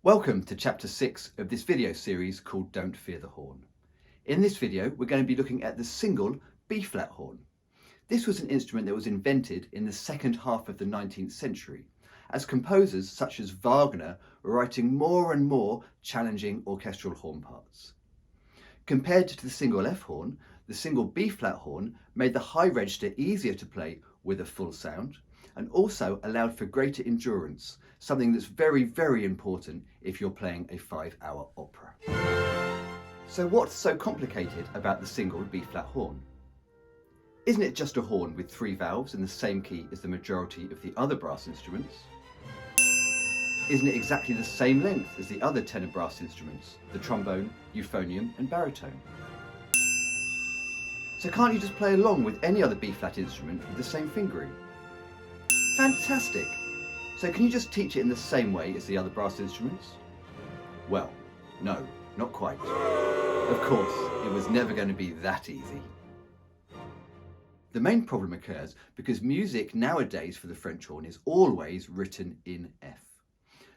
Welcome to chapter 6 of this video series called Don't Fear the Horn. In this video we're going to be looking at the single B-flat horn. This was an instrument that was invented in the second half of the 19th century as composers such as Wagner were writing more and more challenging orchestral horn parts. Compared to the single F horn, the single B-flat horn made the high register easier to play with a full sound and also allowed for greater endurance, something that's very, very important if you're playing a 5-hour opera. So what's so complicated about the single B-flat horn? Isn't it just a horn with 3 valves in the same key as the majority of the other brass instruments? Isn't it exactly the same length as the other tenor brass instruments, the trombone, euphonium and baritone? So can't you just play along with any other B-flat instrument with the same fingering? Fantastic! So can you just teach it in the same way as the other brass instruments? Well, no, not quite. Of course, it was never going to be that easy. The main problem occurs because music nowadays for the French horn is always written in F.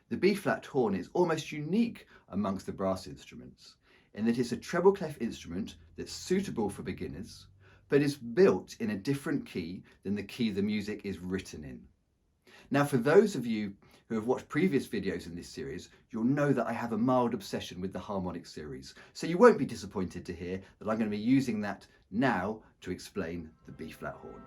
The B-flat horn is almost unique amongst the brass instruments in that it's a treble clef instrument that's suitable for beginners, but is built in a different key than the key the music is written in. Now, for those of you who have watched previous videos in this series, you'll know that I have a mild obsession with the harmonic series, so you won't be disappointed to hear that I'm going to be using that now to explain the B-flat horn.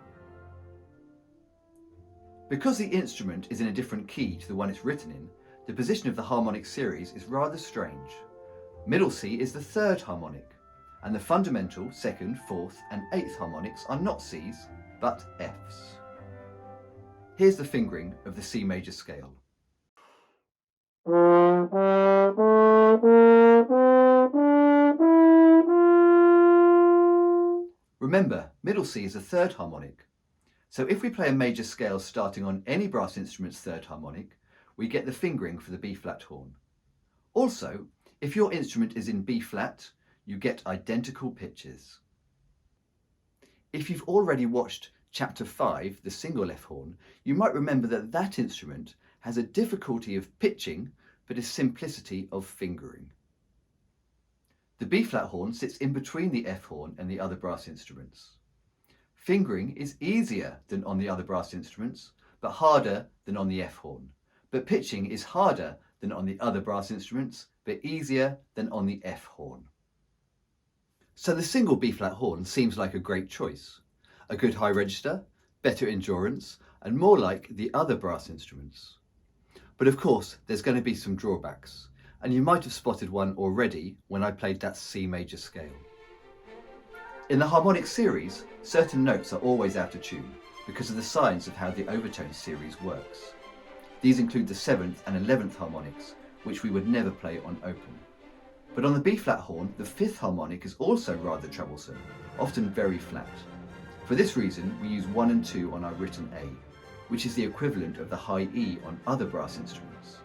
Because the instrument is in a different key to the one it's written in, the position of the harmonic series is rather strange. Middle C is the third harmonic, and the fundamental second, fourth and eighth harmonics are not Cs, but Fs. Here's the fingering of the C major scale. Remember, middle C is a third harmonic, so if we play a major scale starting on any brass instrument's third harmonic, we get the fingering for the B-flat horn. Also, if your instrument is in B-flat, you get identical pitches. If you've already watched Chapter 5, the single F horn, you might remember that that instrument has a difficulty of pitching but a simplicity of fingering. The B-flat horn sits in between the F horn and the other brass instruments. Fingering is easier than on the other brass instruments, but harder than on the F horn. But pitching is harder than on the other brass instruments, but easier than on the F horn. So the single B-flat horn seems like a great choice. A good high register, better endurance, and more like the other brass instruments. But of course, there's going to be some drawbacks, and you might have spotted one already when I played that C major scale. In the harmonic series, certain notes are always out of tune because of the science of how the overtone series works. These include the 7th and 11th harmonics, which we would never play on open. But on the B-flat horn, the 5th harmonic is also rather troublesome, often very flat. For this reason, we use 1 and 2 on our written A, which is the equivalent of the high E on other brass instruments.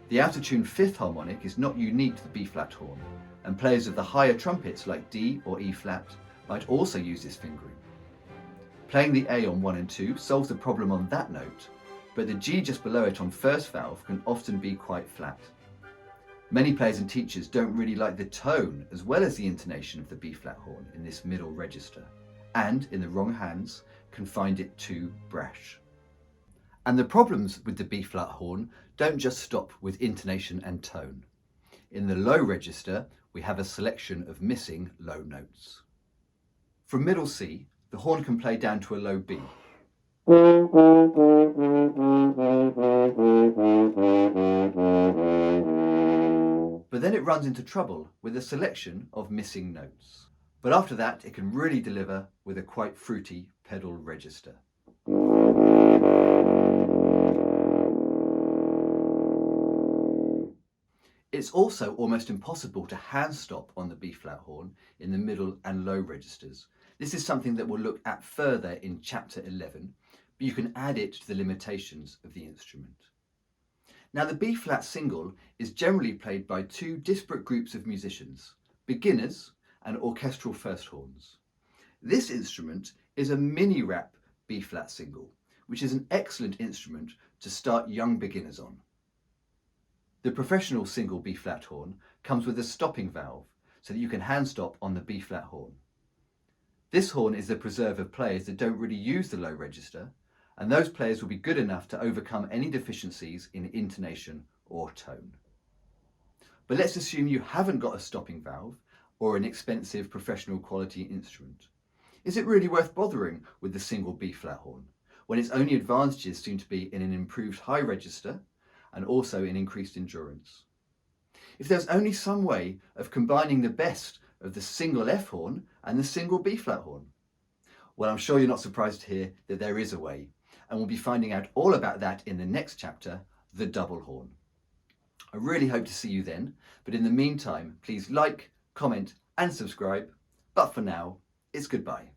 The out-of-tune 5th harmonic is not unique to the B-flat horn, and players of the higher trumpets like D or E-flat might also use this fingering. Playing the A on 1 and 2 solves the problem on that note, but the G just below it on first valve can often be quite flat. Many players and teachers don't really like the tone as well as the intonation of the B-flat horn in this middle register, and in the wrong hands can find it too brash. And the problems with the B-flat horn don't just stop with intonation and tone. In the low register, we have a selection of missing low notes. From middle C, the horn can play down to a low B. But then it runs into trouble with a selection of missing notes. But after that, it can really deliver with a quite fruity pedal register. It's also almost impossible to hand stop on the B-flat horn in the middle and low registers. This is something that we'll look at further in Chapter 11, but you can add it to the limitations of the instrument. Now, the B-flat single is generally played by 2 disparate groups of musicians, beginners and orchestral first horns. This instrument is a mini-rap B-flat single, which is an excellent instrument to start young beginners on. The professional single B-flat horn comes with a stopping valve so that you can hand stop on the B-flat horn. This horn is the preserve of players that don't really use the low register, and those players will be good enough to overcome any deficiencies in intonation or tone. But let's assume you haven't got a stopping valve or an expensive professional quality instrument. Is it really worth bothering with the single B-flat horn when its only advantages seem to be in an improved high register and also in increased endurance? If there's only some way of combining the best of the single F horn and the single B-flat horn? Well, I'm sure you're not surprised to hear that there is a way, and we'll be finding out all about that in the next chapter, the double horn. I really hope to see you then, but in the meantime, please like, comment and subscribe. But for now, it's goodbye.